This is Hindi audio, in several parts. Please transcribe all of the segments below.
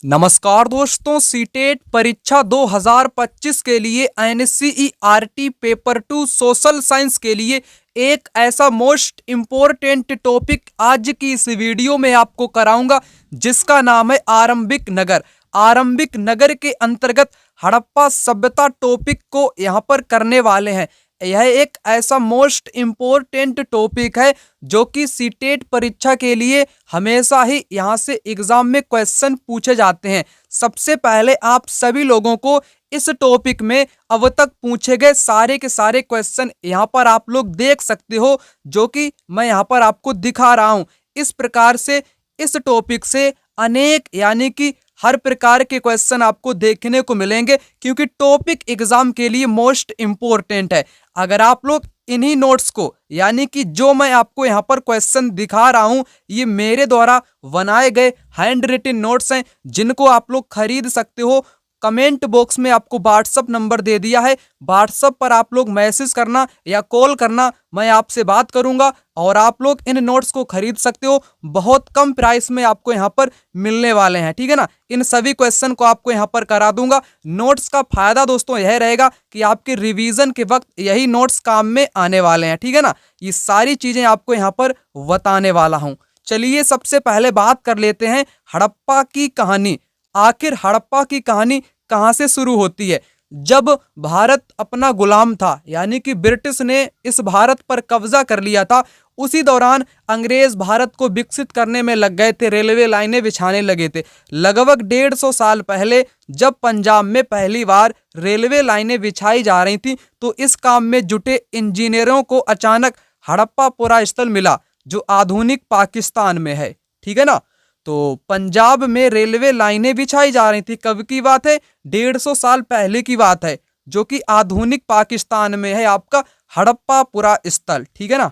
नमस्कार दोस्तों, सीटेट परीक्षा 2025 के लिए एनसीईआरटी पेपर 2 सोशल साइंस के लिए एक ऐसा मोस्ट इम्पोर्टेंट टॉपिक आज की इस वीडियो में आपको कराऊंगा जिसका नाम है आरंभिक नगर। आरंभिक नगर के अंतर्गत हड़प्पा सभ्यता टॉपिक को यहाँ पर करने वाले हैं। यह एक ऐसा मोस्ट इम्पोर्टेंट टॉपिक है जो कि सीटेट परीक्षा के लिए हमेशा ही यहाँ से एग्जाम में क्वेश्चन पूछे जाते हैं। सबसे पहले आप सभी लोगों को इस टॉपिक में अब तक पूछे गए सारे के सारे क्वेश्चन यहाँ पर आप लोग देख सकते हो, जो कि मैं यहाँ पर आपको दिखा रहा हूँ। इस प्रकार से इस टॉपिक से अनेक यानी कि हर प्रकार के क्वेश्चन आपको देखने को मिलेंगे, क्योंकि टॉपिक एग्जाम के लिए मोस्ट इम्पोर्टेंट है। अगर आप लोग इन्हीं नोट्स को यानी कि जो मैं आपको यहाँ पर क्वेश्चन दिखा रहा हूँ, ये मेरे द्वारा बनाए गए हैंड रिटन नोट्स हैं जिनको आप लोग खरीद सकते हो। कमेंट बॉक्स में आपको व्हाट्सअप नंबर दे दिया है, व्हाट्सअप पर आप लोग मैसेज करना या कॉल करना, मैं आपसे बात करूंगा और आप लोग इन नोट्स को खरीद सकते हो। बहुत कम प्राइस में आपको यहाँ पर मिलने वाले हैं, ठीक है ना। इन सभी क्वेश्चन को आपको यहाँ पर करा दूंगा। नोट्स का फायदा दोस्तों यह रहेगा कि आपके रिवीजन के वक्त यही नोट्स काम में आने वाले हैं, ठीक है ना। ये सारी चीजें आपको यहाँ पर बताने वाला हूँ। चलिए सबसे पहले बात कर लेते हैं हड़प्पा की कहानी। आखिर हड़प्पा की कहानी कहां से शुरू होती है? जब भारत अपना गुलाम था, यानी कि ब्रिटिश ने इस भारत पर कब्जा कर लिया था, उसी दौरान अंग्रेज भारत को विकसित करने में लग गए थे, रेलवे लाइनें बिछाने लगे थे। लगभग 150 साल पहले जब पंजाब में पहली बार रेलवे लाइनें बिछाई जा रही थी, तो इस काम में जुटे इंजीनियरों को अचानक हड़प्पा पुरा स्थल मिला, जो आधुनिक पाकिस्तान में है, ठीक है ना। तो पंजाब में रेलवे लाइनें बिछाई जा रही थी। कब की बात है? 150 साल पहले की बात है, जो कि आधुनिक पाकिस्तान में है आपका हड़प्पा पुरा स्थल, ठीक है ना।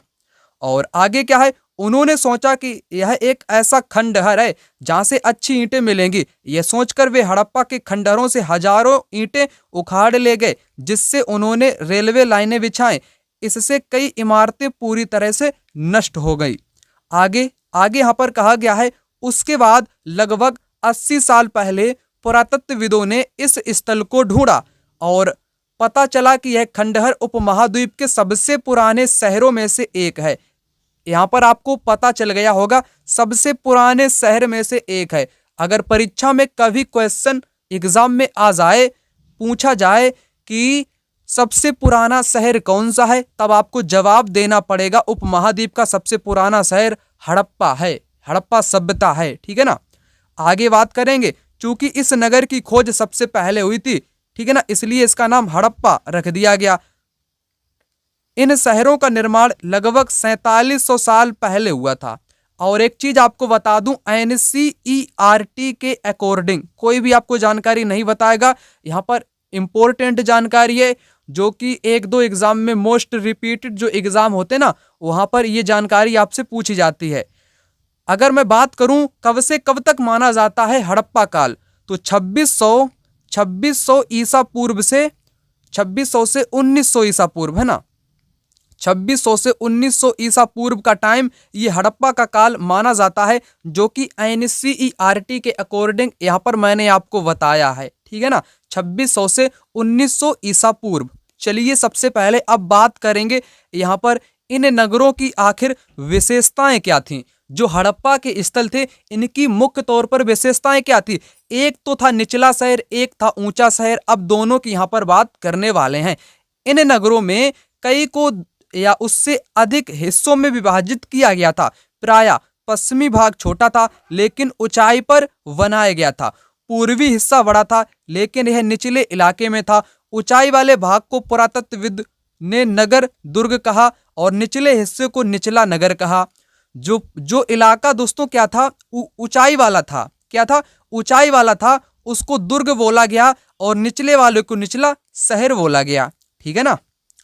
और आगे क्या है, उन्होंने सोचा कि यह एक ऐसा खंडहर है जहां से अच्छी ईंटें मिलेंगी। यह सोचकर वे हड़प्पा के खंडहरों से हजारों ईंटें उखाड़ ले गए, जिससे उन्होंने रेलवे लाइनें बिछाएं। इससे कई इमारतें पूरी तरह से नष्ट हो गई। आगे आगे यहाँ पर कहा गया है, उसके बाद लगभग 80 साल पहले पुरातत्वविदों ने इस स्थल को ढूंढा और पता चला कि यह खंडहर उपमहाद्वीप के सबसे पुराने शहरों में से एक है। यहाँ पर आपको पता चल गया होगा, सबसे पुराने शहर में से एक है। अगर परीक्षा में कभी क्वेश्चन एग्जाम में आ जाए, पूछा जाए कि सबसे पुराना शहर कौन सा है, तब आपको जवाब देना पड़ेगा उपमहाद्वीप का सबसे पुराना शहर हड़प्पा है, हड़प्पा सभ्यता है, ठीक है ना। आगे बात करेंगे, चूंकि इस नगर की खोज सबसे पहले हुई थी, ठीक है ना, इसलिए इसका नाम हड़प्पा रख दिया गया। इन शहरों का निर्माण लगभग 4700 साल पहले हुआ था। और एक चीज आपको बता दूं, एनसीईआरटी के अकॉर्डिंग कोई भी आपको जानकारी नहीं बताएगा। यहाँ पर इंपॉर्टेंट जानकारी है, जो कि एक दो एग्जाम में मोस्ट रिपीटेड जो एग्जाम होते ना, वहां पर ये जानकारी आपसे पूछी जाती है। अगर मैं बात करूं कब से कब तक माना जाता है हड़प्पा काल, तो 2600 ईसा पूर्व से 2600 से 1900 ईसा पूर्व, है ना। 2600 से 1900 ईसा पूर्व का टाइम ये हड़प्पा का काल माना जाता है, जो कि एनसीईआरटी के अकॉर्डिंग यहाँ पर मैंने आपको बताया है, ठीक है ना। 2600 से 1900 ईसा पूर्व। चलिए सबसे पहले अब बात करेंगे यहाँ पर इन नगरों की आखिर विशेषताएं क्या थीं। जो हड़प्पा के स्थल थे, इनकी मुख्य तौर पर विशेषताएं क्या थी? एक तो था निचला शहर, एक था ऊंचा शहर। अब दोनों की यहाँ पर बात करने वाले हैं। इन नगरों में कई को या उससे अधिक हिस्सों में विभाजित किया गया था। प्रायः पश्चिमी भाग छोटा था लेकिन ऊंचाई पर बनाया गया था। पूर्वी हिस्सा बड़ा था लेकिन यह निचले इलाके में था। ऊंचाई वाले भाग को पुरातत्वविद ने नगर दुर्ग कहा और निचले हिस्से को निचला नगर कहा। जो इलाका दोस्तों क्या था, ऊंचाई वाला था, क्या था, ऊंचाई वाला था, उसको दुर्ग बोला गया और निचले वाले को निचला शहर बोला गया, ठीक है ना।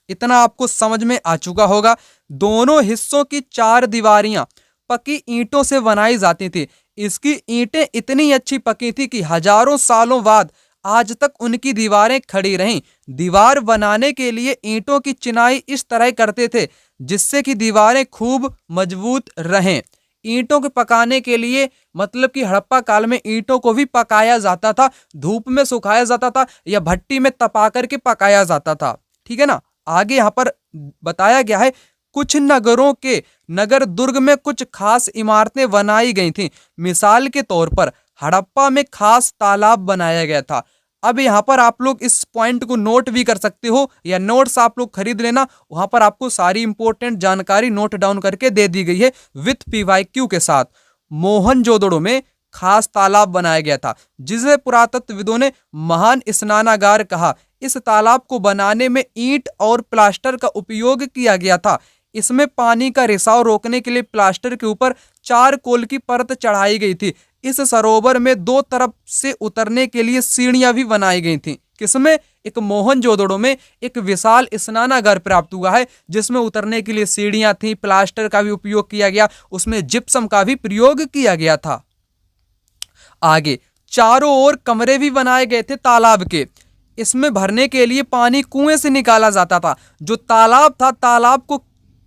इतना आपको समझ में आ चुका होगा। दोनों हिस्सों की 4 दीवारियां पक्की ईंटों से बनाई जाती थी। इसकी ईंटें इतनी अच्छी पकी थी कि हजारों सालों बाद आज तक उनकी दीवारें खड़ी रहीं। दीवार बनाने के लिए ईंटों की चिनाई इस तरह करते थे जिससे कि दीवारें खूब मजबूत रहें। ईंटों के पकाने के लिए, मतलब कि हड़प्पा काल में ईंटों को भी पकाया जाता था, धूप में सुखाया जाता था या भट्टी में तपा करके पकाया जाता था। ठीक है ना। आगे यहाँ पर बताया गया है कुछ नगरों के नगर दुर्ग में कुछ खास इमारतें बनाई गई थी। मिसाल के तौर पर हड़प्पा में खास तालाब बनाया गया था। अब यहाँ पर आप लोग इस पॉइंट को नोट भी कर सकते हो या नोट्स आप लोग खरीद लेना, वहां पर आपको सारी इंपॉर्टेंट जानकारी नोट डाउन करके दे दी गई है विथ पीवाईक्यू के साथ। मोहनजोदड़ो में खास तालाब बनाया गया था जिसे पुरातत्वविदों ने महान स्नानागार कहा। इस तालाब को बनाने में ईंट और प्लास्टर का उपयोग किया गया था। इसमें पानी का रिसाव रोकने के लिए प्लास्टर के ऊपर चारकोल की परत चढ़ाई गई थी। इस सरोवर में दो तरफ से उतरने के लिए सीढ़ियां भी बनाई गई थी। किसमें? एक मोहनजोदड़ो में एक विशाल स्नानागार प्राप्त हुआ है जिसमें उतरने के लिए सीढ़ियां थी, प्लास्टर का भी उपयोग किया गया, उसमें जिप्सम का भी प्रयोग किया गया था। आगे चारों ओर कमरे भी बनाए गए थे तालाब के। इसमें भरने के लिए पानी कुएं से निकाला जाता था। जो तालाब था, तालाब को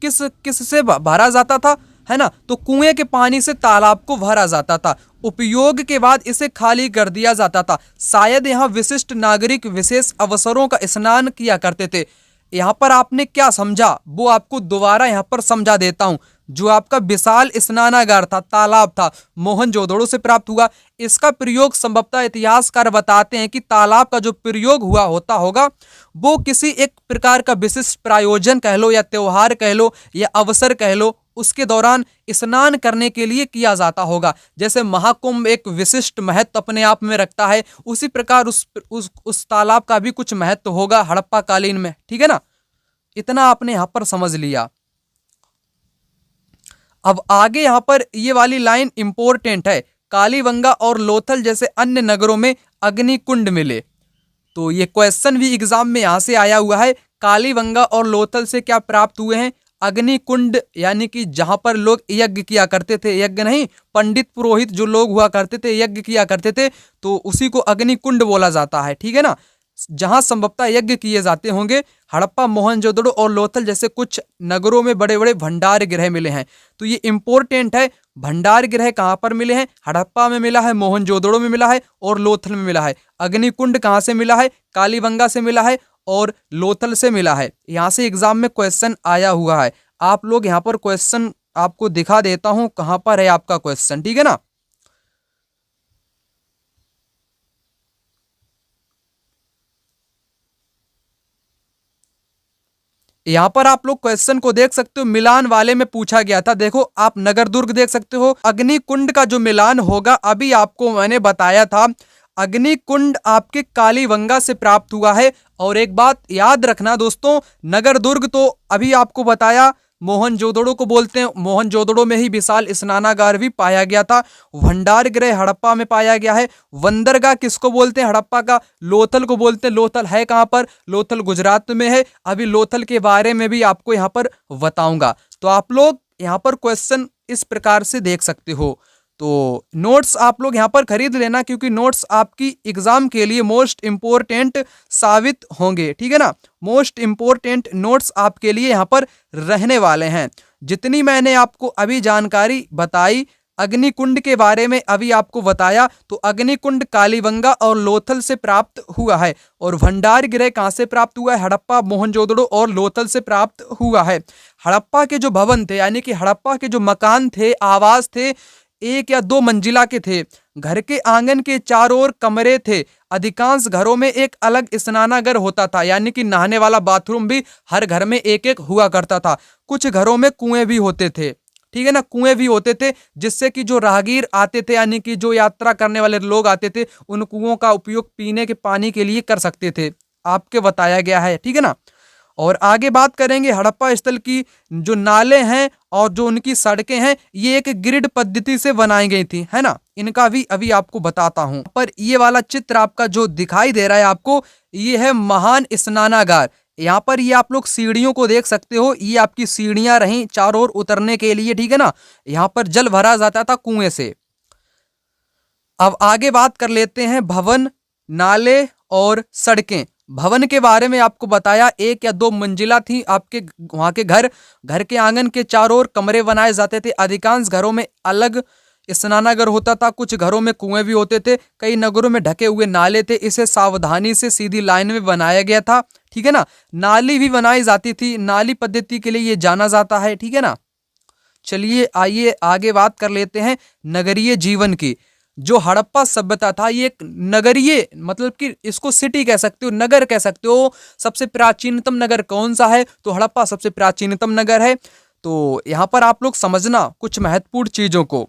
किस से भरा जाता था, है ना, तो कुएं के पानी से तालाब को भरा जाता था। उपयोग के बाद इसे खाली कर दिया जाता था। शायद यहाँ विशिष्ट नागरिक विशेष अवसरों का स्नान किया करते थे। यहाँ पर आपने क्या समझा वो आपको दोबारा यहाँ पर समझा देता हूँ। जो आपका विशाल स्नानागार था, तालाब था, मोहनजोदड़ो से प्राप्त हुआ। इसका प्रयोग संभवतः इतिहासकार बताते हैं कि तालाब का जो प्रयोग हुआ होता होगा वो किसी एक प्रकार का विशिष्ट प्रायोजन कह लो या त्योहार कह लो या अवसर कह लो, उसके दौरान स्नान करने के लिए किया जाता होगा। जैसे महाकुंभ एक विशिष्ट महत्व अपने आप में रखता है, उसी प्रकार उस तालाब का भी कुछ महत्व होगा हड़प्पा कालीन में। ठीक है ना, इतना आपने यहाँ पर समझ लिया। अब आगे यहाँ पर ये वाली लाइन इंपॉर्टेंट है। कालीबंगा और लोथल जैसे अन्य नगरों में अग्निकुंड मिले। तो ये क्वेश्चन भी एग्जाम में यहाँ से आया हुआ है। कालीबंगा और लोथल से क्या प्राप्त हुए हैं? अग्निकुंड, यानी कि जहां पर लोग यज्ञ किया करते थे, यज्ञ नहीं, पंडित पुरोहित जो लोग हुआ करते थे, यज्ञ किया करते थे, तो उसी को अग्निकुंड बोला जाता है। ठीक है ना, जहां संभवतः यज्ञ किए जाते होंगे। हड़प्पा, मोहनजोदड़ो और लोथल जैसे कुछ नगरों में बड़े बड़े भंडार गृह मिले हैं। तो ये इंपॉर्टेंट है। भंडार गृह कहाँ पर मिले हैं? हड़प्पा में मिला है, मोहनजोदड़ो में मिला है और लोथल में मिला है। अग्निकुंड कहाँ से मिला है? कालीबंगा से मिला है और लोथल से मिला है। यहाँ से एग्जाम में क्वेश्चन आया हुआ है। आप लोग यहाँ पर क्वेश्चन आपको दिखा देता हूं कहां पर है आपका क्वेश्चन। ठीक है ना, यहाँ पर आप लोग क्वेश्चन को देख सकते हो। मिलान वाले में पूछा गया था। देखो, आप नगर दुर्ग देख सकते हो। अग्निकुंड का जो मिलान होगा, अभी आपको मैंने बताया था, अग्निकुंड आपके कालीबंगा से प्राप्त हुआ है। और एक बात याद रखना दोस्तों, नगर दुर्ग तो अभी आपको बताया मोहनजोदड़ो को बोलते हैं। मोहनजोदड़ो में ही विशाल स्नानागार भी पाया गया था। भंडार गृह हड़प्पा में पाया गया है। बंदरगाह किसको बोलते हैं? हड़प्पा का। लोथल को बोलते हैं। लोथल है कहां पर? लोथल गुजरात में है। अभी लोथल के बारे में भी आपको यहाँ पर बताऊंगा। तो आप लोग यहाँ पर क्वेश्चन इस प्रकार से देख सकते हो। तो नोट्स आप लोग यहाँ पर खरीद लेना, क्योंकि नोट्स आपकी एग्जाम के लिए मोस्ट इंपोर्टेंट साबित होंगे। ठीक है ना, मोस्ट इंपोर्टेंट नोट्स आपके लिए यहाँ पर रहने वाले हैं। जितनी मैंने आपको अभी जानकारी बताई अग्निकुंड के बारे में, अभी आपको बताया, तो अग्निकुंड कालीबंगा और लोथल से प्राप्त हुआ है। और भंडार गृह कहाँ से प्राप्त हुआ है? हड़प्पा, मोहनजोदड़ो और लोथल से प्राप्त हुआ है। हड़प्पा के जो भवन थे, यानी कि हड़प्पा के जो मकान थे, आवास थे, एक या दो मंजिला के थे। घर के आंगन के चारों ओर कमरे थे। अधिकांश घरों में एक अलग स्नानागार होता था, यानी कि नहाने वाला बाथरूम भी हर घर में एक एक हुआ करता था। कुछ घरों में कुएं भी होते थे। ठीक है ना, कुएं भी होते थे, जिससे कि जो राहगीर आते थे, यानी कि जो यात्रा करने वाले लोग आते थे, उन कुओं का उपयोग पीने के पानी के लिए कर सकते थे। आपके बताया गया है। ठीक है ना, और आगे बात करेंगे हड़प्पा स्थल की। जो नाले हैं और जो उनकी सड़कें हैं, ये एक ग्रिड पद्धति से बनाई गई थी, है ना। इनका भी अभी आपको बताता हूं। पर ये वाला चित्र आपका जो दिखाई दे रहा है आपको, ये है महान स्नानागार। यहाँ पर ये आप लोग सीढ़ियों को देख सकते हो। ये आपकी सीढ़ियां रहीं चारों ओर उतरने के लिए। ठीक है ना, यहाँ पर जल भरा जाता था कुएं से। अब आगे बात कर लेते हैं भवन, नाले और सड़कें। भवन के बारे में आपको बताया, 1 या 2 मंजिला थी आपके वहां के घर के आंगन के चारों ओर कमरे बनाए जाते थे। अधिकांश घरों में अलग स्नानागार होता था, कुछ घरों में कुएं भी होते थे, कई नगरों में ढके हुए नाले थे। इसे सावधानी से सीधी लाइन में बनाया गया था, ठीक है ना। नाली भी बनाई जाती थी, नाली पद्धति के लिए ये जाना जाता है, ठीक है ना। चलिए आइए आगे बात कर लेते हैं नगरीय जीवन की। जो हड़प्पा सभ्यता था ये एक नगरीय, मतलब कि इसको सिटी कह सकते हो, नगर कह सकते हो। सबसे प्राचीनतम नगर कौन सा है, तो हड़प्पा सबसे प्राचीनतम नगर है। तो यहां पर आप लोग समझना कुछ महत्वपूर्ण चीजों को।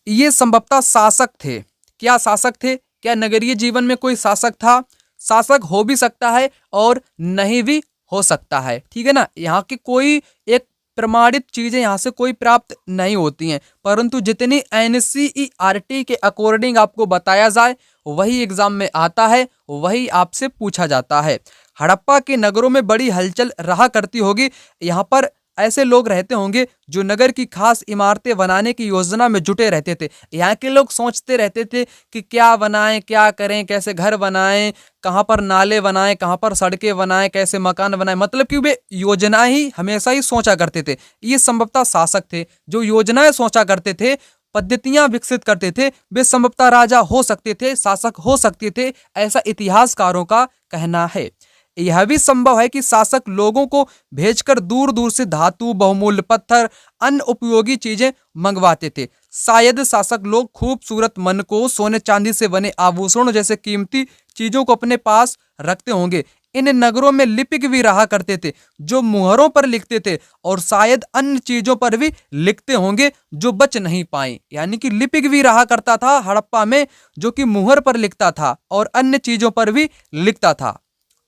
ये संभवतः शासक थे। क्या शासक थे? क्या नगरीय जीवन में कोई शासक था? शासक हो भी सकता है और नहीं भी हो सकता है, ठीक है ना। यहाँ की कोई एक प्रमाणित चीजें यहाँ से कोई प्राप्त नहीं होती हैं, परंतु जितनी एनसीईआरटी के अकॉर्डिंग आपको बताया जाए वही एग्जाम में आता है, वही आपसे पूछा जाता है। हड़प्पा के नगरों में बड़ी हलचल रहा करती होगी। यहाँ पर ऐसे लोग रहते होंगे जो नगर की खास इमारतें बनाने की योजना में जुटे रहते थे। यहाँ के लोग सोचते रहते थे कि क्या बनाएं, क्या करें, कैसे घर बनाएं, कहाँ पर नाले बनाएं, कहाँ पर सड़कें बनाएं, कैसे मकान बनाएं। मतलब कि वे योजना ही हमेशा ही सोचा करते थे। ये संभवतः शासक थे जो योजनाएं सोचा करते थे, पद्धतियां विकसित करते थे। वे संभवतः राजा हो सकते थे, शासक हो सकते थे, ऐसा इतिहासकारों का कहना है। यह भी संभव है कि शासक लोगों को भेजकर दूर दूर से धातु, बहुमूल्य पत्थर, अन्य उपयोगी चीजें मंगवाते थे। शायद शासक लोग खूबसूरत मन को सोने चांदी से बने आभूषण जैसे कीमती चीजों को अपने पास रखते होंगे। इन नगरों में लिपिक भी रहा करते थे जो मुहरों पर लिखते थे, और शायद अन्य चीजों पर भी लिखते होंगे जो बच नहीं पाए। यानी कि लिपिक भी रहा करता था हड़प्पा में, जो कि मुहर पर लिखता था और अन्य चीजों पर भी लिखता था।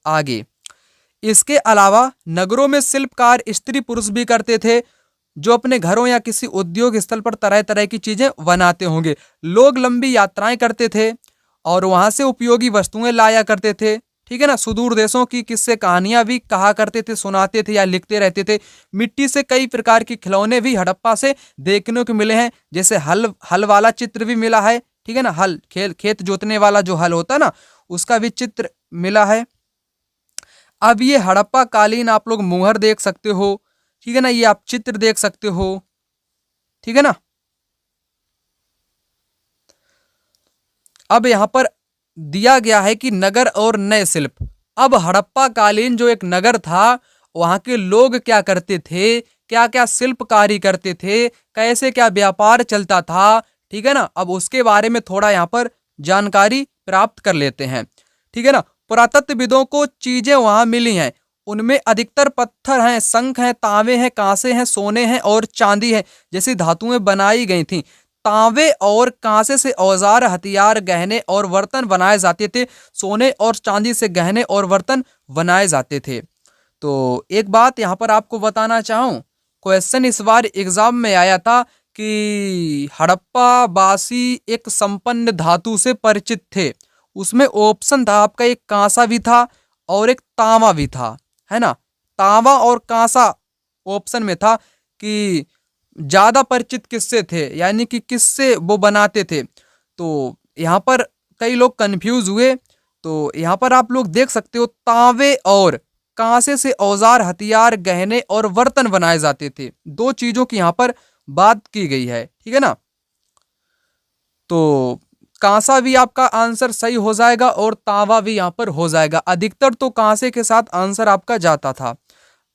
आगे इसके अलावा नगरों में शिल्पकार स्त्री पुरुष भी करते थे जो अपने घरों या किसी उद्योग स्थल पर तरह तरह की चीजें बनाते होंगे। लोग लंबी यात्राएं करते थे और वहां से उपयोगी वस्तुएं लाया करते थे, ठीक है ना। सुदूर देशों की किस्से कहानियां भी कहा करते थे, सुनाते थे या लिखते रहते थे। मिट्टी से कई प्रकार के खिलौने भी हड़प्पा से देखने को मिले हैं, जैसे हल वाला चित्र भी मिला है, ठीक है ना। हल खेत जोतने वाला जो हल होता है ना, उसका भी चित्र मिला है। अब ये हड़प्पा कालीन आप लोग मुहर देख सकते हो, ठीक है ना। ये आप चित्र देख सकते हो, ठीक है ना। अब यहां पर दिया गया है कि नगर और नए शिल्प। अब हड़प्पा कालीन जो एक नगर था, वहां के लोग क्या करते थे, क्या क्या शिल्पकारी करते थे, कैसे क्या व्यापार चलता था, ठीक है ना। अब उसके बारे में थोड़ा यहाँ पर जानकारी प्राप्त कर लेते हैं, ठीक है ना। पुरातत्वविदों को चीजें वहां मिली हैं, उनमें अधिकतर पत्थर हैं, शंख हैं, तांबे हैं, कांसे हैं, सोने हैं और चांदी है जैसी धातुएं बनाई गई थी। तांबे और कांसे से औजार, हथियार, गहने और बर्तन बनाए जाते थे। सोने और चांदी से गहने और बर्तन बनाए जाते थे। तो एक बात यहाँ पर आपको बताना चाहूँ, क्वेश्चन इस बार एग्जाम में आया था कि हड़प्पा वासी एक संपन्न धातु से परिचित थे। उसमें ऑप्शन था आपका, एक कांसा भी था और एक तांबा भी था, है ना। तांबा और कांसा ऑप्शन में था कि ज्यादा परिचित किससे थे, यानी कि किससे वो बनाते थे। तो यहाँ पर कई लोग कंफ्यूज हुए। तो यहाँ पर आप लोग देख सकते हो, तांबे और कांसे से औजार, हथियार, गहने और बर्तन बनाए जाते थे। दो चीजों की यहाँ पर बात की गई है, ठीक है ना। तो कांसा भी आपका आंसर सही हो जाएगा और तांबा भी यहाँ पर हो जाएगा। अधिकतर तो कांसे के साथ आंसर आपका जाता था।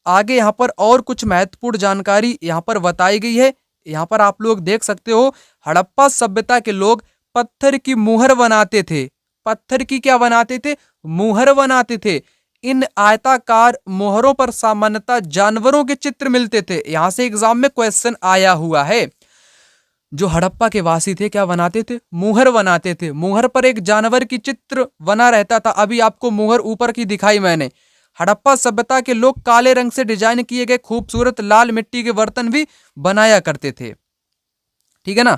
आगे यहाँ पर और कुछ महत्वपूर्ण जानकारी यहाँ पर बताई गई है। यहाँ पर आप लोग देख सकते हो, हड़प्पा सभ्यता के लोग पत्थर की मुहर बनाते थे। पत्थर की क्या बनाते थे? मुहर बनाते थे। इन आयताकार मुहरों पर सामान्यतः जानवरों के चित्र मिलते थे। यहाँ से एग्जाम में क्वेश्चन आया हुआ है। जो हड़प्पा के वासी थे क्या बनाते थे? मुहर बनाते थे। मुहर पर एक जानवर की चित्र बना रहता था। अभी आपको मुहर ऊपर की दिखाई मैंने। हड़प्पा सभ्यता के लोग काले रंग से डिजाइन किए गए खूबसूरत लाल मिट्टी के बर्तन भी बनाया करते थे, ठीक है ना।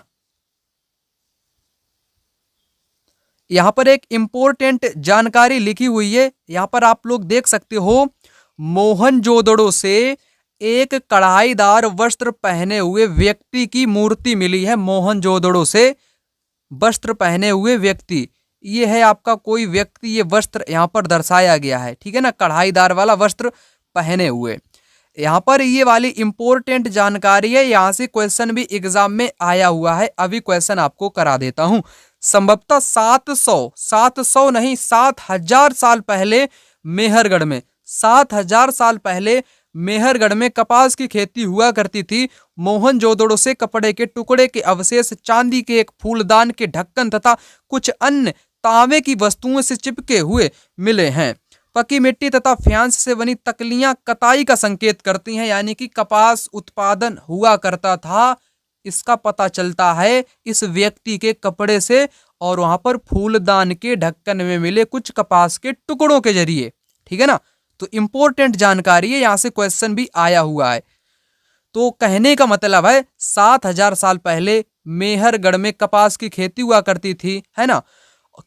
यहां पर एक इंपॉर्टेंट जानकारी लिखी हुई है, यहां पर आप लोग देख सकते हो। मोहनजोदड़ो से एक कढ़ाईदार वस्त्र पहने हुए व्यक्ति की मूर्ति मिली है। मोहनजोदड़ो से वस्त्र पहने हुए व्यक्ति, ये है आपका कोई व्यक्ति, ये वस्त्र यहाँ पर दर्शाया गया है, ठीक है ना, कढ़ाईदार वाला वस्त्र पहने हुए। यहाँ पर ये वाली इंपॉर्टेंट जानकारी है, यहाँ से क्वेश्चन भी एग्जाम में आया हुआ है। अभी क्वेश्चन आपको करा देता हूँ। संभवतः 700 नहीं 7000 साल पहले मेहरगढ़ में 7000 साल पहले मेहरगढ़ में कपास की खेती हुआ करती थी। मोहनजोदड़ो से कपड़े के टुकड़े के अवशेष, चांदी के एक फूलदान के ढक्कन तथा कुछ अन्य तांबे की वस्तुओं से चिपके हुए मिले हैं। पकी मिट्टी तथा फ्यांस से बनी तकलियां कताई का संकेत करती हैं, यानी कि कपास उत्पादन हुआ करता था। इसका पता चलता है इस व्यक्ति के कपड़े से और वहां पर फूलदान के ढक्कन में मिले कुछ कपास के टुकड़ों के जरिए, ठीक है ना। तो इंपॉर्टेंट जानकारी है, यहां से क्वेश्चन भी आया हुआ है। तो कहने का मतलब है 7000 साल पहले मेहरगढ़ में कपास की खेती हुआ करती थी, है ना।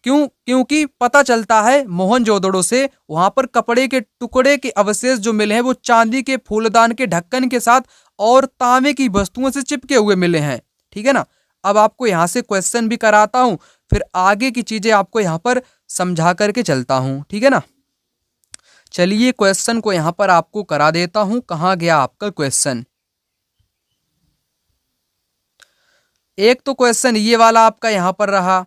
क्योंकि पता चलता है मोहनजोदड़ो से वहां पर कपड़े के टुकड़े के अवशेष जो मिले हैं वो चांदी के फूलदान के ढक्कन के साथ और तांबे की वस्तुओं से चिपके हुए मिले हैं, ठीक है ना। अब आपको यहां से क्वेश्चन भी कराता हूं, फिर आगे की चीजें आपको यहां पर समझा करके चलता हूं, ठीक है ना। चलिए क्वेश्चन को यहां पर आपको करा देता हूं। कहां गया आपका क्वेश्चन? एक तो क्वेश्चन ये वाला आपका यहां पर रहा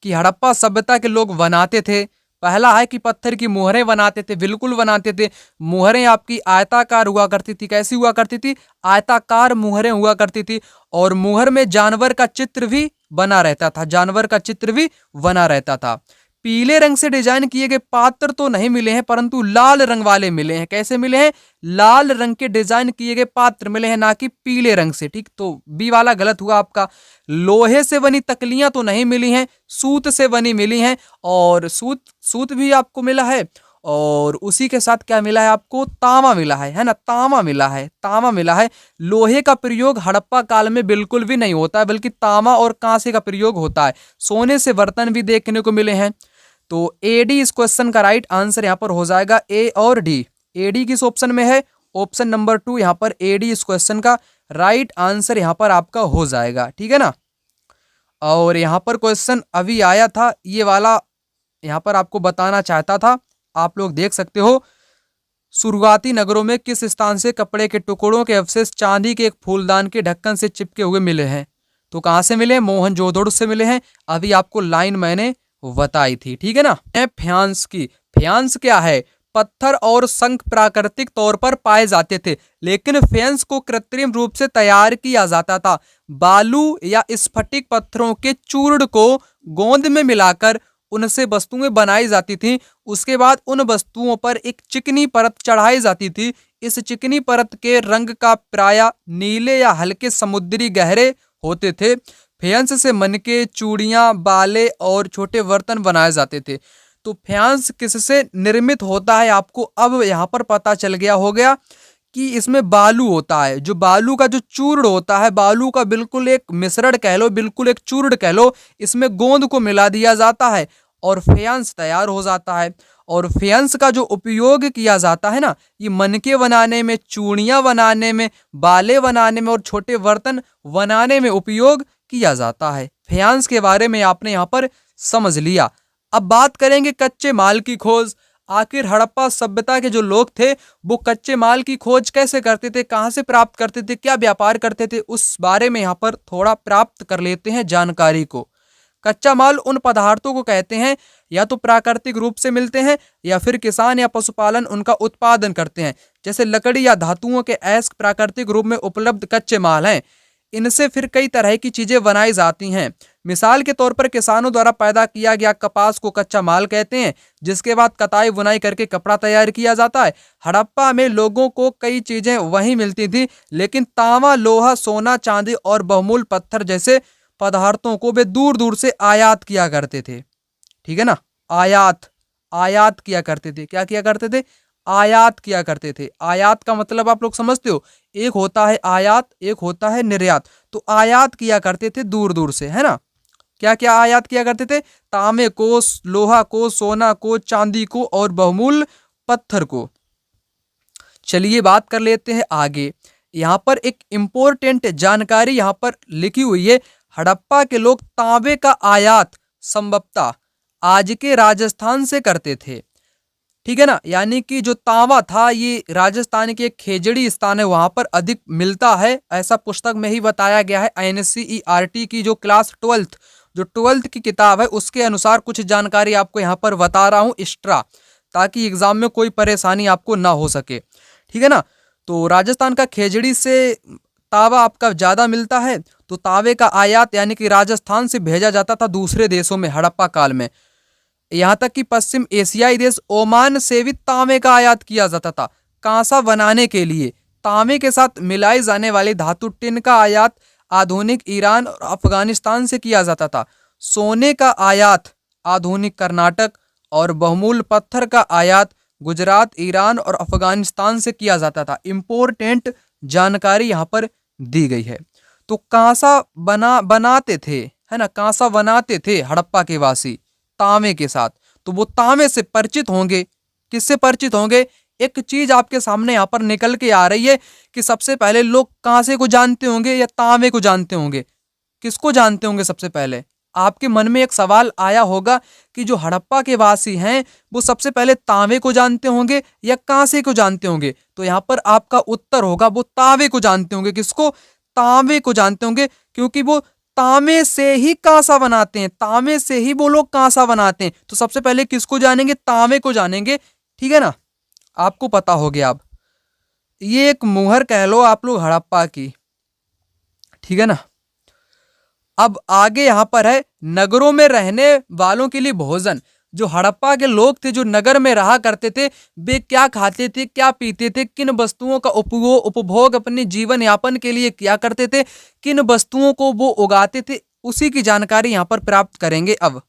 कि हड़प्पा सभ्यता के लोग बनाते थे। पहला है कि पत्थर की मुहरें बनाते थे, बिल्कुल बनाते थे। मुहरें आपकी आयताकार हुआ करती थी। कैसी हुआ करती थी? आयताकार मुहरें हुआ करती थी। और मुहर में जानवर का चित्र भी बना रहता था, जानवर का चित्र भी बना रहता था। पीले रंग से डिजाइन किए गए पात्र तो नहीं मिले हैं, परंतु लाल रंग वाले मिले हैं। कैसे मिले हैं? लाल रंग के डिजाइन किए गए पात्र मिले हैं, ना कि पीले रंग से, ठीक। तो बी वाला गलत हुआ आपका। लोहे से बनी तकलियां तो नहीं मिली हैं, सूत से बनी मिली हैं। और सूत भी आपको मिला है, और उसी के साथ क्या मिला है आपको? तांबा मिला है ना, तांबा मिला है, तांबा मिला है। लोहे का प्रयोग हड़प्पा काल में बिल्कुल भी नहीं होता है, बल्कि तांबा और कांसे का प्रयोग होता है। सोने से बर्तन भी देखने को मिले हैं। तो ए डी इस क्वेश्चन का राइट आंसर यहाँ पर हो जाएगा, ए और डी। ए डी किस ऑप्शन में है? ऑप्शन नंबर 2, यहाँ पर ए डी इस क्वेश्चन का राइट आंसर यहाँ पर आपका हो जाएगा, ठीक है ना। और यहाँ पर क्वेश्चन अभी आया था, ये वाला यहाँ पर आपको बताना चाहता था। आप लोग देख सकते हो, शुरुआती नगरों में किस स्थान से कपड़े के टुकड़ों के अवशेष चांदी के एक फूलदान के ढक्कन से चिपके हुए मिले हैं? तो कहाँ से मिले? मोहनजोदड़ो से मिले हैं। अभी आपको लाइन मैंने बताई थी, ठीक है ना। फ्यांस की, फ्यांस क्या है? पत्थर और शंख प्राकृतिक तौर पर पाए जाते थे, लेकिन फ्यांस को कृत्रिम रूप से तैयार किया जाता था। बालू या स्फटिक पत्थरों के चूर्ण को गोंद में मिलाकर उनसे वस्तुएं बनाई जाती थीं। उसके बाद उन वस्तुओं पर एक चिकनी परत चढ़ाई जाती थी। इस चिकनी परत के रंग का प्रायः नीले या हल्के समुद्री गहरे होते थे। फ्यांस से मनके, चूड़ियां, बाले और छोटे बर्तन बनाए जाते थे। तो फ्यांस किससे निर्मित होता है? आपको अब यहाँ पर पता चल गया हो गया कि इसमें बालू होता है। जो बालू का जो चूर्ण होता है, बालू का बिल्कुल एक मिश्रण कह लो, बिल्कुल एक चूर्ण कह लो, इसमें गोंद को मिला दिया जाता है और फ्यांस तैयार हो जाता है। और फ्यांस का जो उपयोग किया जाता है ना, ये मनके बनाने में, चूड़ियां बनाने में, बाले बनाने में और छोटे बर्तन बनाने में उपयोग किया जाता है। फ्यांस के बारे में आपने यहाँ पर समझ लिया। अब बात करेंगे कच्चे माल की खोज। आखिर हड़प्पा सभ्यता के जो लोग थे वो कच्चे माल की खोज कैसे करते थे, कहाँ से प्राप्त करते थे, क्या व्यापार करते थे, उस बारे में यहाँ पर थोड़ा प्राप्त कर लेते हैं जानकारी को। कच्चा माल उन पदार्थों को कहते हैं या तो प्राकृतिक रूप से मिलते हैं या फिर किसान या पशुपालन उनका उत्पादन करते हैं। जैसे लकड़ी या धातुओं के अयस्क प्राकृतिक रूप में उपलब्ध कच्चे माल हैं। इनसे फिर कई तरह की चीजें बनाई जाती हैं। मिसाल के तौर पर किसानों द्वारा पैदा किया गया कपास को कच्चा माल कहते हैं, जिसके बाद कताई बुनाई करके कपड़ा तैयार किया जाता है। हड़प्पा में लोगों को कई चीजें वहीं मिलती थी, लेकिन तांबा, लोहा, सोना, चांदी और बहुमूल्य पत्थर जैसे पदार्थों को वे दूर दूर से आयात किया करते थे, ठीक है ना। आयात किया करते थे। क्या किया करते थे? आयात किया करते थे। आयात का मतलब आप लोग समझते हो, एक होता है आयात, एक होता है निर्यात। तो आयात किया करते थे दूर दूर से, है ना। क्या क्या आयात किया करते थे? तांबे को, लोहा को, सोना को, चांदी को और बहुमूल्य पत्थर को। चलिए बात कर लेते हैं आगे। यहाँ पर एक इंपॉर्टेंट जानकारी यहाँ पर लिखी हुई है। हड़प्पा के लोग तांबे का आयात संभवतः आज के राजस्थान से करते थे। ठीक है ना, यानी कि जो तांबा था ये राजस्थान के एक खेजड़ी स्थान है वहां पर अधिक मिलता है, ऐसा पुस्तक में ही बताया गया है। एनसीईआरटी की जो क्लास 12th जो 12th की किताब है उसके अनुसार कुछ जानकारी आपको यहाँ पर बता रहा हूँ एक्स्ट्रा, ताकि एग्जाम में कोई परेशानी आपको ना हो सके। ठीक है ना, तो राजस्थान का खेजड़ी से तांबा आपका ज्यादा मिलता है, तो तांबे का आयात यानी कि राजस्थान से भेजा जाता था दूसरे देशों में हड़प्पा काल में। यहाँ तक कि पश्चिम एशियाई देश ओमान से भी तांबे का आयात किया जाता था। कांसा बनाने के लिए तांबे के साथ मिलाई जाने वाली धातु टिन का आयात आधुनिक ईरान और अफगानिस्तान से किया जाता था। सोने का आयात आधुनिक कर्नाटक और बहुमूल्य पत्थर का आयात गुजरात, ईरान और अफगानिस्तान से किया जाता था। इम्पोर्टेंट जानकारी यहाँ पर दी गई है। तो कांसा बनाते थे, है ना, कांसा बनाते थे हड़प्पा के वासी तांबे के साथ, तो वो तांबे से परिचित होंगे। किससे परिचित होंगे? एक चीज आपके सामने यहाँ पर निकल के आ रही है कि सबसे पहले लोग कांसे को जानते होंगे या तांबे को जानते होंगे। किसको जानते होंगे? सबसे पहले आपके मन में एक सवाल आया होगा कि जो हड़प्पा के वासी हैं वो सबसे पहले तांबे को जानते होंगे या कांसे को जानते होंगे। तो यहाँ पर आपका उत्तर होगा वो तांबे को जानते होंगे। किसको? तांबे को जानते होंगे, क्योंकि वो तांबे से ही कांसा बनाते हैं, तांबे से ही वो लोग कांसा बनाते हैं। तो सबसे पहले किसको जानेंगे? तांबे को जानेंगे। ठीक है ना, आपको पता हो गया। अब ये एक मुहर कह लो आप लोग हड़प्पा की। ठीक है ना, अब आगे यहाँ पर है नगरों में रहने वालों के लिए भोजन। जो हड़प्पा के लोग थे जो नगर में रहा करते थे, वे क्या खाते थे, क्या पीते थे, किन वस्तुओं का उपभोग अपने जीवन यापन के लिए किया करते थे, किन वस्तुओं को वो उगाते थे, उसी की जानकारी यहाँ पर प्राप्त करेंगे। अब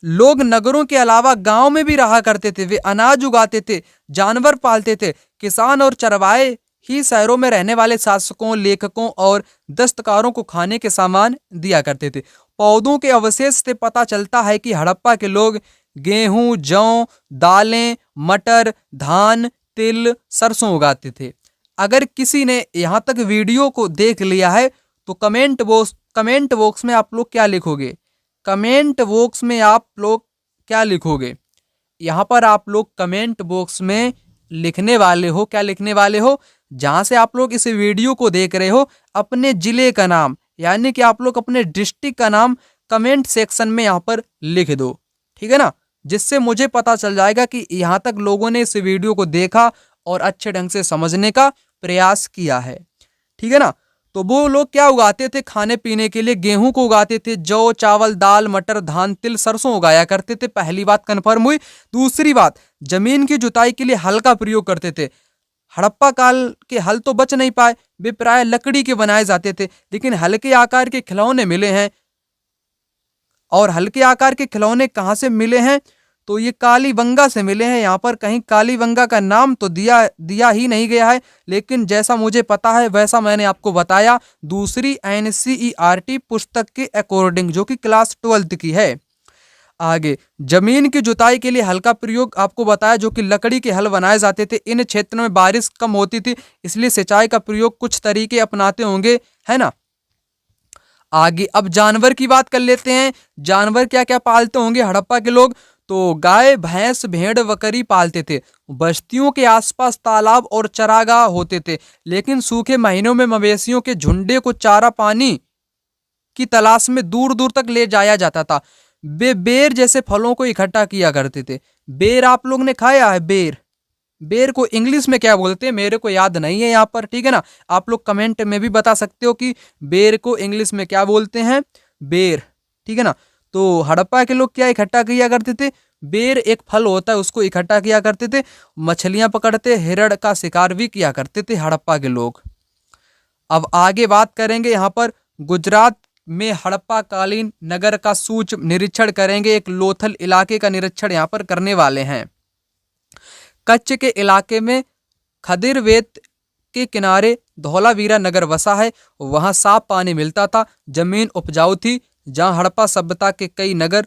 लोग नगरों के अलावा गांव में भी रहा करते थे। वे अनाज उगाते थे, जानवर पालते थे। किसान और चरवाहे ही शहरों में रहने वाले शासकों, लेखकों और दस्तकारों को खाने के सामान दिया करते थे। पौधों के अवशेष से पता चलता है कि हड़प्पा के लोग गेहूं, जौ, दालें, मटर, धान, तिल, सरसों उगाते थे। अगर किसी ने यहाँ तक वीडियो को देख लिया है तो कमेंट बॉक्स में आप लोग क्या लिखोगे? कमेंट बॉक्स में आप लोग क्या लिखोगे? यहाँ पर आप लोग कमेंट बॉक्स में लिखने वाले हो, क्या लिखने वाले हो? जहां से आप लोग इस वीडियो को देख रहे हो अपने जिले का नाम, यानी कि आप लोग अपने डिस्ट्रिक्ट का नाम कमेंट सेक्शन में यहाँ पर लिख दो। ठीक है ना, जिससे मुझे पता चल जाएगा कि यहाँ तक लोगों ने इस वीडियो को देखा और अच्छे ढंग से समझने का प्रयास किया है। ठीक है ना, तो वो लोग क्या उगाते थे खाने पीने के लिए? गेहूं को उगाते थे, जौ, चावल, दाल, मटर, धान, तिल, सरसों उगाया करते थे। पहली बात कंफर्म हुई। दूसरी बात, जमीन की जुताई के लिए हल का प्रयोग करते थे। हड़प्पा काल के हल तो बच नहीं पाए, वे प्राय लकड़ी के बनाए जाते थे, लेकिन हल्के आकार के खिलौने मिले हैं। और हल्के आकार के खिलौने कहाँ से मिले हैं? तो ये कालीबंगा से मिले हैं। यहाँ पर कहीं कालीबंगा का नाम तो दिया ही नहीं गया है, लेकिन जैसा मुझे पता है वैसा मैंने आपको बताया दूसरी एनसीईआरटी पुस्तक के अकॉर्डिंग, जो कि क्लास 12th की है। आगे जमीन की जुताई के लिए हल का प्रयोग आपको बताया, जो कि लकड़ी के हल बनाए जाते थे। इन क्षेत्रों में बारिश कम होती थी, इसलिए सिंचाई का प्रयोग कुछ तरीके अपनाते होंगे, है ना। आगे अब जानवर की बात कर लेते हैं। जानवर क्या क्या पालते होंगे हड़प्पा के लोग? तो गाय, भैंस, भेड़, बकरी पालते थे। बस्तियों के आसपास तालाब और चरागाह होते थे, लेकिन सूखे महीनों में मवेशियों के झुंडे को चारा पानी की तलाश में दूर दूर तक ले जाया जाता था। वे बेर जैसे फलों को इकट्ठा किया करते थे। बेर आप लोग ने खाया है? बेर को इंग्लिश में क्या बोलते हैं मेरे को याद नहीं है यहाँ पर। ठीक है ना, आप लोग कमेंट में भी बता सकते हो कि बेर को इंग्लिश में क्या बोलते हैं, बेर। ठीक है ना, तो हड़प्पा के लोग क्या इकट्ठा किया करते थे? बेर एक फल होता है, उसको इकट्ठा किया करते थे। मछलियां पकड़ते, हिरण का शिकार भी किया करते थे हड़प्पा के लोग। अब आगे बात करेंगे यहाँ पर गुजरात में हड़प्पा कालीन नगर का सूक्ष्म निरीक्षण करेंगे। एक लोथल इलाके का निरीक्षण यहाँ पर करने वाले हैं। कच्छ के इलाके में खदिरवेत के किनारे धौलावीरा नगर बसा है। वहां साफ पानी मिलता था, जमीन उपजाऊ थी। जहां हड़प्पा सभ्यता के कई नगर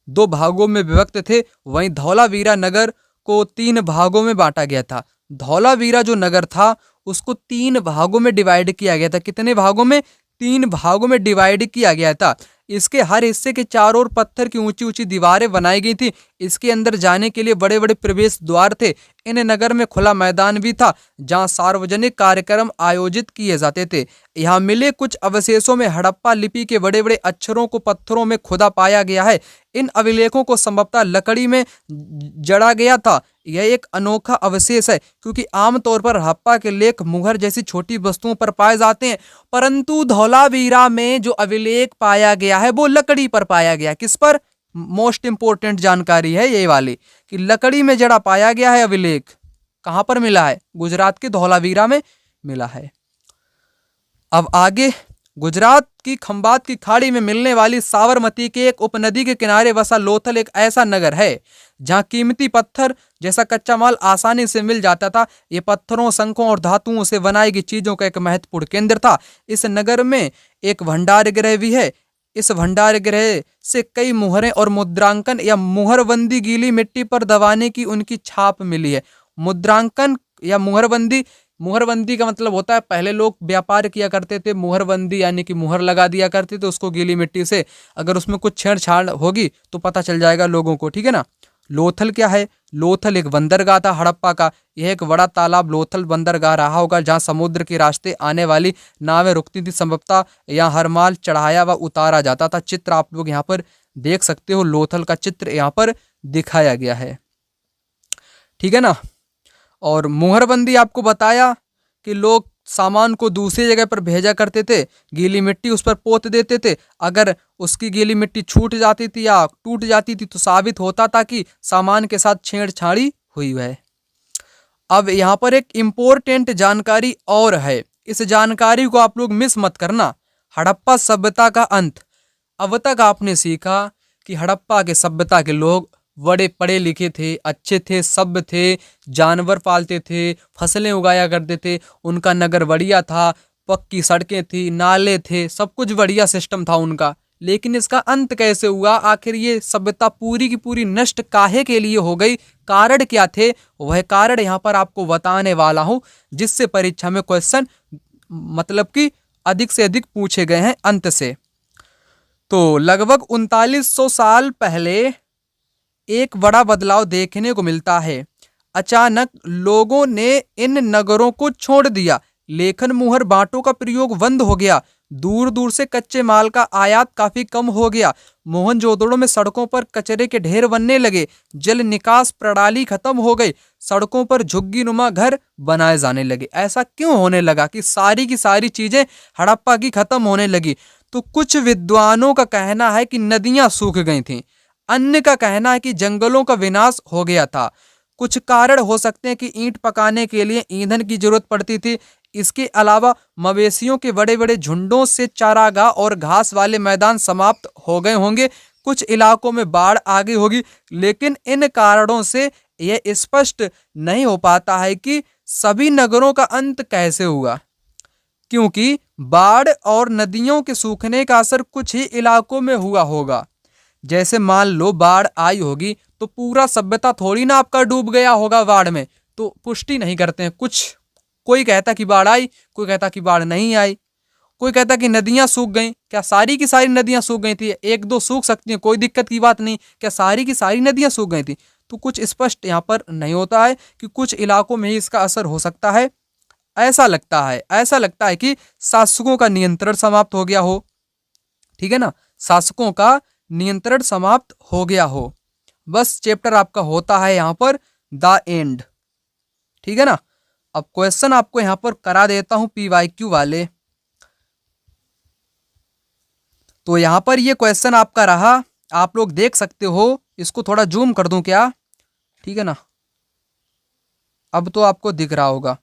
2 भागों में विभक्त थे, वहीं धौलावीरा नगर को 3 भागों में बांटा गया था। धौलावीरा जो नगर था उसको 3 भागों में डिवाइड किया गया था। कितने भागों में? 3 भागों में डिवाइड किया गया था। इसके हर हिस्से के चारों ओर पत्थर की ऊंची ऊंची दीवारें बनाई गई थी। इसके अंदर जाने के लिए बड़े बड़े प्रवेश द्वार थे। इन नगर में खुला मैदान भी था जहां सार्वजनिक कार्यक्रम आयोजित किए जाते थे। यहाँ मिले कुछ अवशेषों में हड़प्पा लिपि के बड़े बड़े अक्षरों को पत्थरों में खुदा पाया गया है। इन अभिलेखों को संभवतः लकड़ी में जड़ा गया था। यह एक अनोखा अवशेष है क्योंकि आमतौर पर हड़प्पा के लेख मुहर जैसी छोटी वस्तुओं पर पाए जाते हैं, परंतु धौलावीरा में जो अभिलेख पाया गया है वो लकड़ी पर पाया गया। किस पर? मोस्ट इंपोर्टेंट जानकारी है ये वाली कि लकड़ी में जड़ा पाया गया है अभिलेख। कहां पर मिला है? गुजरात के धौलावीरा में मिला है। अब आगे, गुजरात की खंबात की खाड़ी में मिलने वाली साबरमती के एक उपनदी के किनारे बसा लोथल एक ऐसा नगर है जहां कीमती पत्थर जैसा कच्चा माल आसानी से मिल जाता था। ये पत्थरों, शंखों और धातुओं से बनाई गई चीजों का एक महत्वपूर्ण केंद्र था। इस नगर में एक भंडार गृह भी है। इस भंडार गृह से कई मुहरें और मुद्रांकन या मुहरबंदी गीली मिट्टी पर दबाने की उनकी छाप मिली है। मुद्रांकन या मुहरबंदी, मुहरबंदी का मतलब होता है पहले लोग व्यापार किया करते थे, मुहरबंदी यानी कि मुहर लगा दिया करते थे उसको गीली मिट्टी से। अगर उसमें कुछ छेड़छाड़ होगी तो पता चल जाएगा लोगों को, ठीक है ना। लोथल क्या है? लोथल एक बंदरगाह था हड़प्पा का। यह एक बड़ा तालाब लोथल बंदरगाह रहा होगा जहां समुद्र के रास्ते आने वाली नावें रुकती थी। संभवतः यहाँ हर माल चढ़ाया व उतारा जाता था। चित्र आप लोग यहाँ पर देख सकते हो, लोथल का चित्र यहाँ पर दिखाया गया है, ठीक है ना। और मुहरबंदी आपको बताया कि लोग सामान को दूसरी जगह पर भेजा करते थे, गीली मिट्टी उस पर पोत देते थे। अगर उसकी गीली मिट्टी छूट जाती थी या टूट जाती थी तो साबित होता था कि सामान के साथ छेड़छाड़ी हुई है। अब यहाँ पर एक इम्पोर्टेंट जानकारी और है, इस जानकारी को आप लोग मिस मत करना। हड़प्पा सभ्यता का अंत। अब तक आपने सीखा कि हड़प्पा के सभ्यता के लोग बड़े पढ़े लिखे थे, अच्छे थे, सभ्य थे, जानवर पालते थे, फसलें उगाया करते थे, उनका नगर बढ़िया था, पक्की सड़कें थी, नाले थे, सब कुछ बढ़िया सिस्टम था उनका। लेकिन इसका अंत कैसे हुआ? आखिर ये सभ्यता पूरी की पूरी नष्ट काहे के लिए हो गई? कारण क्या थे? वह कारण यहाँ पर आपको बताने वाला हूँ, जिससे परीक्षा में क्वेश्चन मतलब कि अधिक से अधिक पूछे गए हैं अंत से। तो लगभग 3900 साल पहले एक बड़ा बदलाव देखने को मिलता है। अचानक लोगों ने इन नगरों को छोड़ दिया। लेखन मुहर बांटों का प्रयोग बंद हो गया। दूर दूर से कच्चे माल का आयात काफी कम हो गया। मोहनजोदड़ो में सड़कों पर कचरे के ढेर बनने लगे। जल निकास प्रणाली खत्म हो गई। सड़कों पर झुग्गी नुमा घर बनाए जाने लगे। ऐसा क्यों होने लगा कि सारी की सारी चीजें हड़प्पा की खत्म होने लगी? तो कुछ विद्वानों का कहना है कि नदियां सूख गई थीं। अन्य का कहना है कि जंगलों का विनाश हो गया था। कुछ कारण हो सकते हैं कि ईंट पकाने के लिए ईंधन की जरूरत पड़ती थी। इसके अलावा मवेशियों के बड़े बड़े झुंडों से चारागाह और घास वाले मैदान समाप्त हो गए होंगे। कुछ इलाकों में बाढ़ आ गई होगी। लेकिन इन कारणों से यह स्पष्ट नहीं हो पाता है कि सभी नगरों का अंत कैसे हुआ, क्योंकि बाढ़ और नदियों के सूखने का असर कुछ ही इलाकों में हुआ होगा। जैसे मान लो बाढ़ आई होगी तो पूरा सभ्यता थोड़ी ना आपका डूब गया होगा बाढ़ में, तो पुष्टि नहीं करते हैं। कुछ कोई कहता कि बाढ़ आई, कोई कहता कि बाढ़ नहीं आई, कोई कहता कि नदियां सूख गईं। क्या सारी की सारी नदियां सूख गई थी? एक दो सूख सकती हैं, कोई दिक्कत की बात नहीं। क्या सारी की सारी नदियां सूख गई थी? तो कुछ स्पष्ट यहाँ पर नहीं होता है कि कुछ इलाकों में ही इसका असर हो सकता है। ऐसा लगता है कि शासकों का नियंत्रण समाप्त हो गया हो, ठीक है ना, शासकों का नियंत्रण समाप्त हो गया हो। बस चैप्टर आपका होता है यहाँ पर द एंड, ठीक है ना। अब क्वेश्चन आपको यहाँ पर करा देता हूं PYQ वाले। तो यहाँ पर ये क्वेश्चन आपका रहा, आप लोग देख सकते हो। इसको थोड़ा जूम कर दूं क्या? ठीक है ना, अब तो आपको दिख रहा होगा।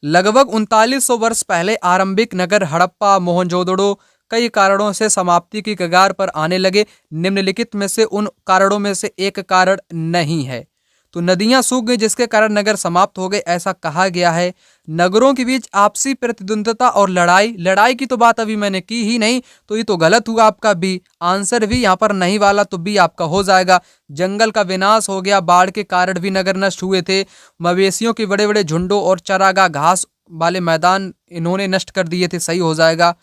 लगभग 3900 वर्ष पहले आरंभिक नगर हड़प्पा मोहनजोदड़ो कई कारणों से समाप्ति की कगार पर आने लगे। निम्नलिखित में से उन कारणों में से एक कारण नहीं है। तो नदियां सूख गई जिसके कारण नगर समाप्त हो गए, ऐसा कहा गया है। नगरों के बीच आपसी प्रतिद्वंद्विता और लड़ाई की तो बात अभी मैंने की ही नहीं, तो ये तो गलत हुआ आपका बी। आंसर भी यहाँ पर नहीं वाला, तो बी आपका हो जाएगा। जंगल का विनाश हो गया, बाढ़ के कारण भी नगर नष्ट हुए थे। मवेशियों के बड़े बड़े झुंडों और चरागाह घास वाले मैदान इन्होंने नष्ट कर दिए थे, सही हो जाएगा।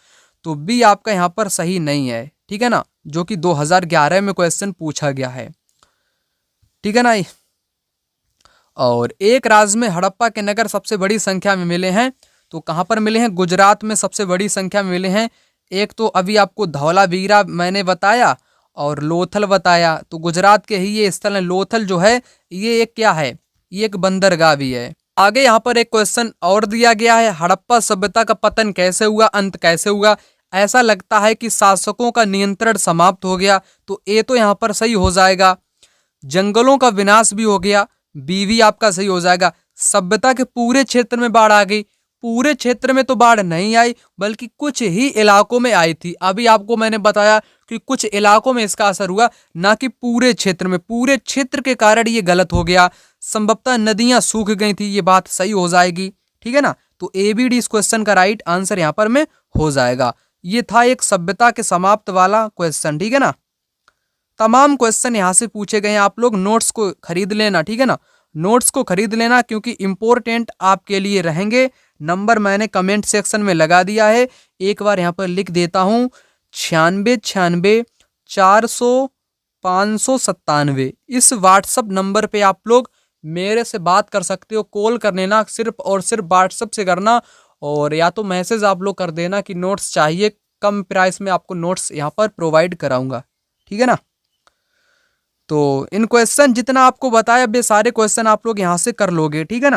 तो बी आपका यहाँ पर सही नहीं है। ठीक है ना, जो कि 2011 में क्वेश्चन पूछा गया है। ठीक है ना। और एक राज्य में हड़प्पा के नगर सबसे बड़ी संख्या में मिले हैं, तो कहाँ पर मिले हैं? गुजरात में सबसे बड़ी संख्या में मिले हैं। एक तो अभी आपको धौलावीरा मैंने बताया और लोथल बताया, तो गुजरात के ही ये स्थल है। लोथल जो है ये एक क्या है? ये एक बंदरगाह भी है। आगे यहाँ पर एक क्वेश्चन और दिया गया है, हड़प्पा सभ्यता का पतन कैसे हुआ, अंत कैसे हुआ? ऐसा लगता है कि शासकों का नियंत्रण समाप्त हो गया, तो ये तो यहाँ पर सही हो जाएगा। जंगलों का विनाश भी हो गया, बीवी आपका सही हो जाएगा। सभ्यता के पूरे क्षेत्र में बाढ़ आ गई, पूरे क्षेत्र में तो बाढ़ नहीं आई बल्कि कुछ ही इलाकों में आई थी। अभी आपको मैंने बताया कि कुछ इलाकों में इसका असर हुआ, ना कि पूरे क्षेत्र में। पूरे क्षेत्र के कारण ये गलत हो गया। संभवतः नदियां सूख गई थी, ये बात सही हो जाएगी। ठीक है ना, तो ए बी डी इस क्वेश्चन का राइट आंसर यहाँ पर में हो जाएगा। ये था एक सभ्यता के समाप्त वाला क्वेश्चन। ठीक है ना, तमाम क्वेश्चन यहाँ से पूछे गए हैं। आप लोग नोट्स को खरीद लेना। ठीक है ना, नोट्स को खरीद लेना क्योंकि इंपॉर्टेंट आपके लिए रहेंगे। नंबर मैंने कमेंट सेक्शन में लगा दिया है, एक बार यहाँ पर लिख देता हूँ, 9696400597। इस व्हाट्सअप नंबर पे आप लोग मेरे से बात कर सकते हो। कॉल कर लेना, सिर्फ और सिर्फ व्हाट्सअप से करना, और या तो मैसेज आप लोग कर देना कि नोट्स चाहिए। कम प्राइस में आपको नोट्स यहाँ पर प्रोवाइड कराऊंगा। ठीक है ना, तो इन क्वेश्चन जितना आपको बताया, वे सारे क्वेश्चन आप लोग यहाँ से कर लोगे। ठीक है ना।